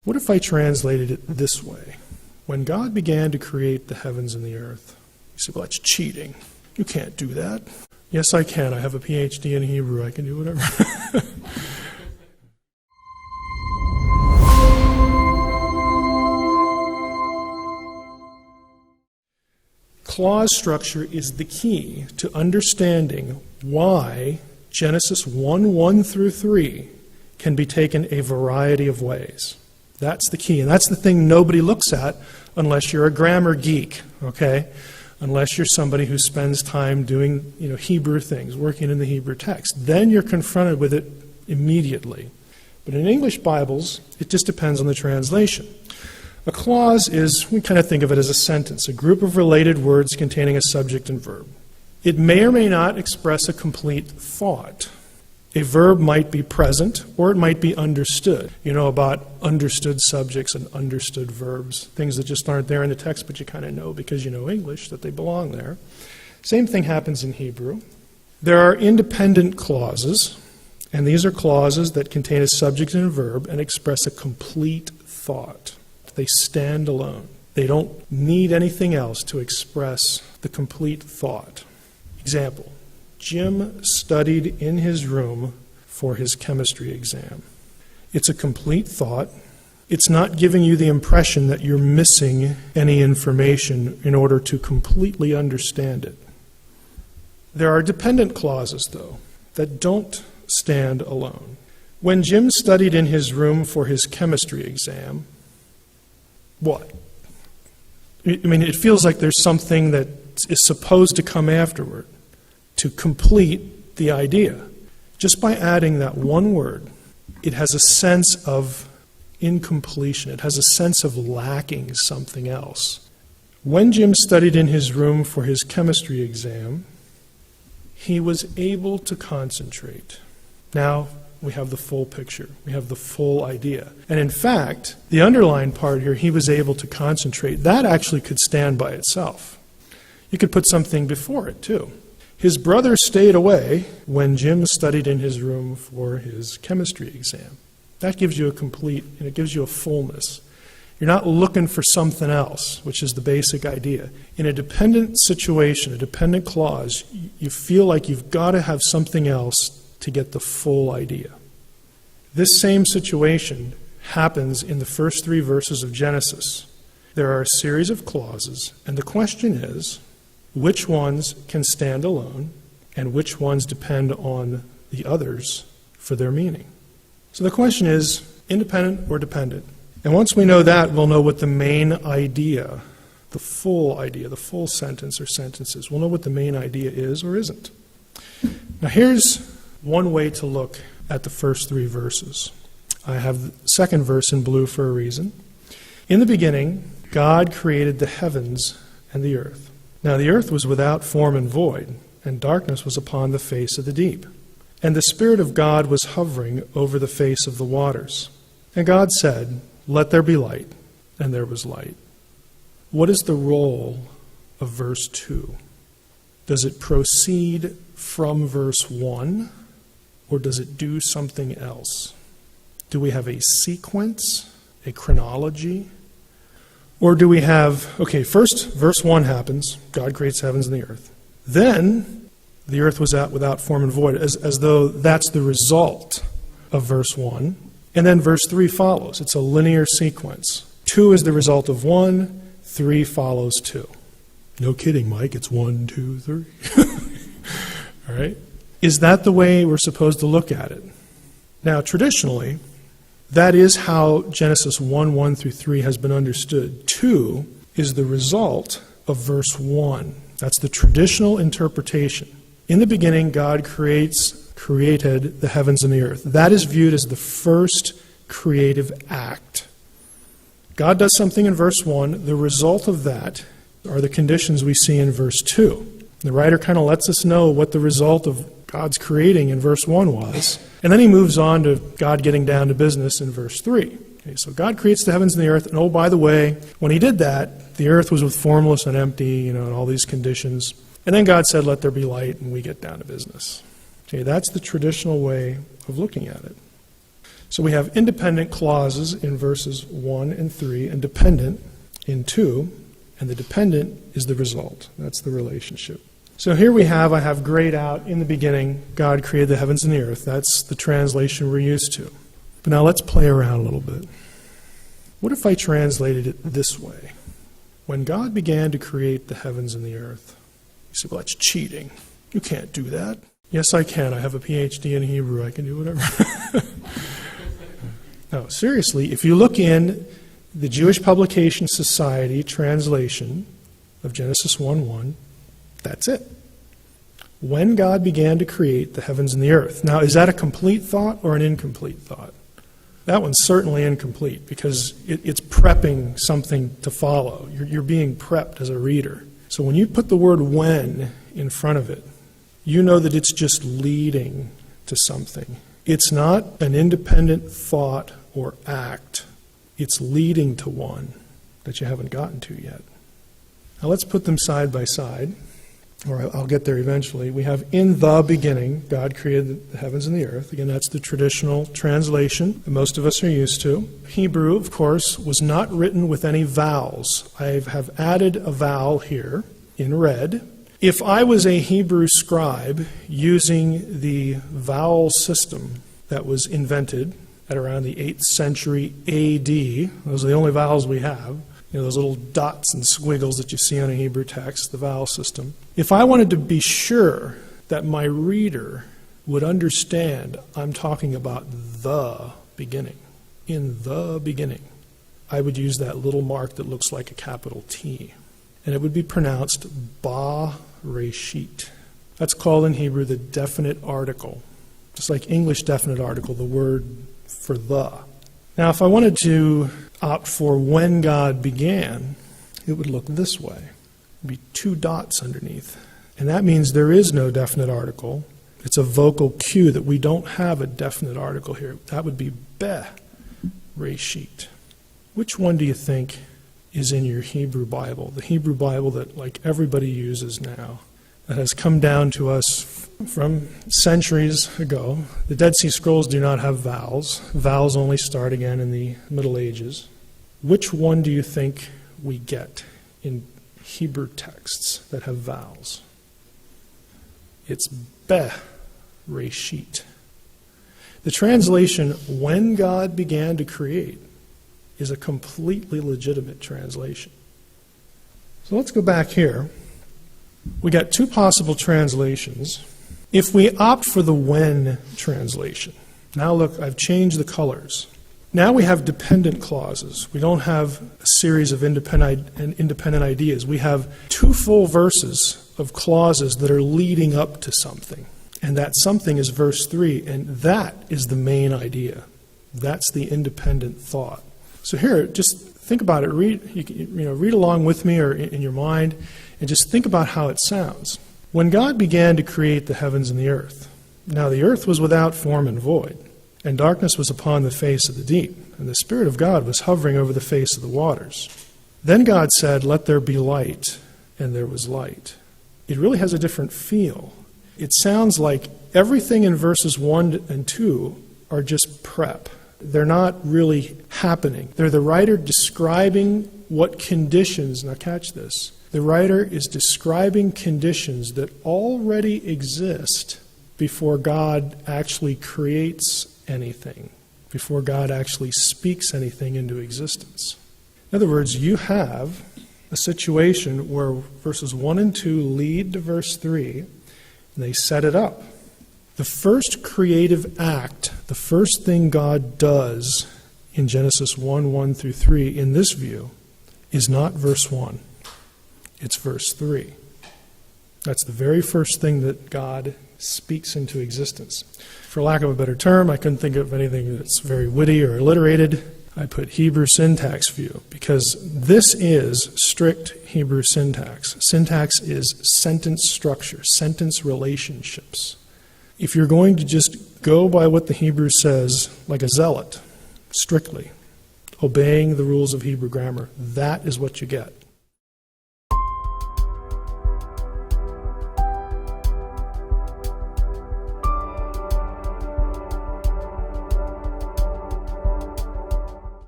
What if I translated it this way? When God began to create the heavens and the earth, you say, well, that's cheating. You can't do that. Yes, I can. I have a PhD in Hebrew. I can do whatever. Clause structure is the key to understanding why Genesis 1:1 through 3 can be taken a variety of ways. That's the key, and that's the thing nobody looks at unless you're a grammar geek, okay? Unless you're somebody who spends time doing, Hebrew things, working in the Hebrew text. Then you're confronted with it immediately. But in English Bibles, it just depends on the translation. A clause is, we kind of think of it as a sentence, a group of related words containing a subject and verb. It may or may not express a complete thought. A verb might be present, or it might be understood. You know about understood subjects and understood verbs, things that just aren't there in the text, but you kind of know because you know English that they belong there. Same thing happens in Hebrew. There are independent clauses, and these are clauses that contain a subject and a verb and express a complete thought. They stand alone. They don't need anything else to express the complete thought. Example, Jim studied in his room for his chemistry exam. It's a complete thought. It's not giving you the impression that you're missing any information in order to completely understand it. There are dependent clauses, though, that don't stand alone. When Jim studied in his room for his chemistry exam, what? It feels like there's something that is supposed to come afterward to complete the idea. Just by adding that one word, it has a sense of incompletion. It has a sense of lacking something else. When Jim studied in his room for his chemistry exam, he was able to concentrate. Now, we have the full picture. We have the full idea. And in fact, the underlined part here, he was able to concentrate, that actually could stand by itself. You could put something before it, too. His brother stayed away when Jim studied in his room for his chemistry exam. That gives you a complete, it gives you a fullness. You're not looking for something else, which is the basic idea. In a dependent situation, a dependent clause, you feel like you've got to have something else to get the full idea. This same situation happens in the first 3 verses of Genesis. There are a series of clauses, and the question is, which ones can stand alone, and which ones depend on the others for their meaning? So the question is, independent or dependent? And once we know that, we'll know what the main idea, the full sentence or sentences, we'll know what the main idea is or isn't. Now here's one way to look at the first 3 verses. I have the second verse in blue for a reason. In the beginning, God created the heavens and the earth. Now the earth was without form and void, and darkness was upon the face of the deep. And the Spirit of God was hovering over the face of the waters. And God said, "Let there be light," and there was light. What is the role of verse 2? Does it proceed from verse 1? Or does it do something else? Do we have a sequence, a chronology? Or do we have, first verse 1 happens, God creates heavens and the earth. Then the earth was without form and void, as though that's the result of verse 1. And then verse 3 follows. It's a linear sequence. 2 is the result of 1, 3 follows 2. No kidding, Mike, it's 1, 2, 3. All right? Is that the way we're supposed to look at it? Now, traditionally, that is how Genesis 1:1 through 3 has been understood. 2 is the result of verse 1. That's the traditional interpretation. In the beginning, God created the heavens and the earth. That is viewed as the first creative act. God does something in verse 1. The result of that are the conditions we see in verse 2. The writer kind of lets us know what the result of God's creating in verse 1 was. And then he moves on to God getting down to business in verse 3. Okay, so God creates the heavens and the earth. And oh, by the way, when he did that, the earth was formless and empty, and all these conditions. And then God said, "Let there be light," and we get down to business. Okay, that's the traditional way of looking at it. So we have independent clauses in verses 1 and 3 and dependent in 2, and the dependent is the result. That's the relationship. So here I have grayed out, in the beginning, God created the heavens and the earth. That's the translation we're used to. But now let's play around a little bit. What if I translated it this way? When God began to create the heavens and the earth, you say, well, that's cheating. You can't do that. Yes, I can. I have a PhD in Hebrew. I can do whatever. No, seriously, if you look in the Jewish Publication Society translation of Genesis 1:1, that's it. When God began to create the heavens and the earth. Now, is that a complete thought or an incomplete thought? That one's certainly incomplete because it's prepping something to follow. You're being prepped as a reader. So when you put the word when in front of it, you know that it's just leading to something. It's not an independent thought or act. It's leading to one that you haven't gotten to yet. Now let's put them side by side, or I'll get there eventually. We have, in the beginning, God created the heavens and the earth. Again, that's the traditional translation that most of us are used to. Hebrew, of course, was not written with any vowels. I have added a vowel here in red. If I was a Hebrew scribe using the vowel system that was invented at around the 8th century A.D., those are the only vowels we have, those little dots and squiggles that you see on a Hebrew text, the vowel system. If I wanted to be sure that my reader would understand I'm talking about the beginning, in the beginning, I would use that little mark that looks like a capital T. And it would be pronounced ba-reshit. That's called in Hebrew the definite article. Just like English definite article, the word for the. Now, if I wanted to opt for when God began, it would look this way. It would be 2 dots underneath. And that means there is no definite article. It's a vocal cue that we don't have a definite article here. That would be be-reshit. Which one do you think is in your Hebrew Bible? The Hebrew Bible that like everybody uses now, that has come down to us from centuries ago. The Dead Sea Scrolls do not have vowels. Vowels only start again in the Middle Ages. Which one do you think we get in Hebrew texts that have vowels? It's be-reshit. The translation, when God began to create, is a completely legitimate translation. So let's go back here. We got 2 possible translations. If we opt for the when translation, now look, I've changed the colors. Now we have dependent clauses. We don't have a series of independent ideas. We have 2 full verses of clauses that are leading up to something. And that something is verse 3, and that is the main idea. That's the independent thought. So here, just think about it. Read along with me or in your mind, and just think about how it sounds. When God began to create the heavens and the earth, now the earth was without form and void, and darkness was upon the face of the deep, and the Spirit of God was hovering over the face of the waters. Then God said, "Let there be light," and there was light. It really has a different feel. It sounds like everything in verses 1 and 2 are just prep. They're not really happening. They're the writer describing what conditions, now catch this, the writer is describing conditions that already exist before God actually creates anything, before God actually speaks anything into existence. In other words, you have a situation where verses 1 and 2 lead to verse 3, and they set it up. The first creative act, the first thing God does in Genesis 1 through 3 in this view is not verse 1. It's verse 3. That's the very first thing that God speaks into existence. For lack of a better term, I couldn't think of anything that's very witty or alliterated. I put Hebrew syntax view because this is strict Hebrew syntax. Syntax is sentence structure, sentence relationships. If you're going to just go by what the Hebrew says, like a zealot, strictly, obeying the rules of Hebrew grammar, that is what you get.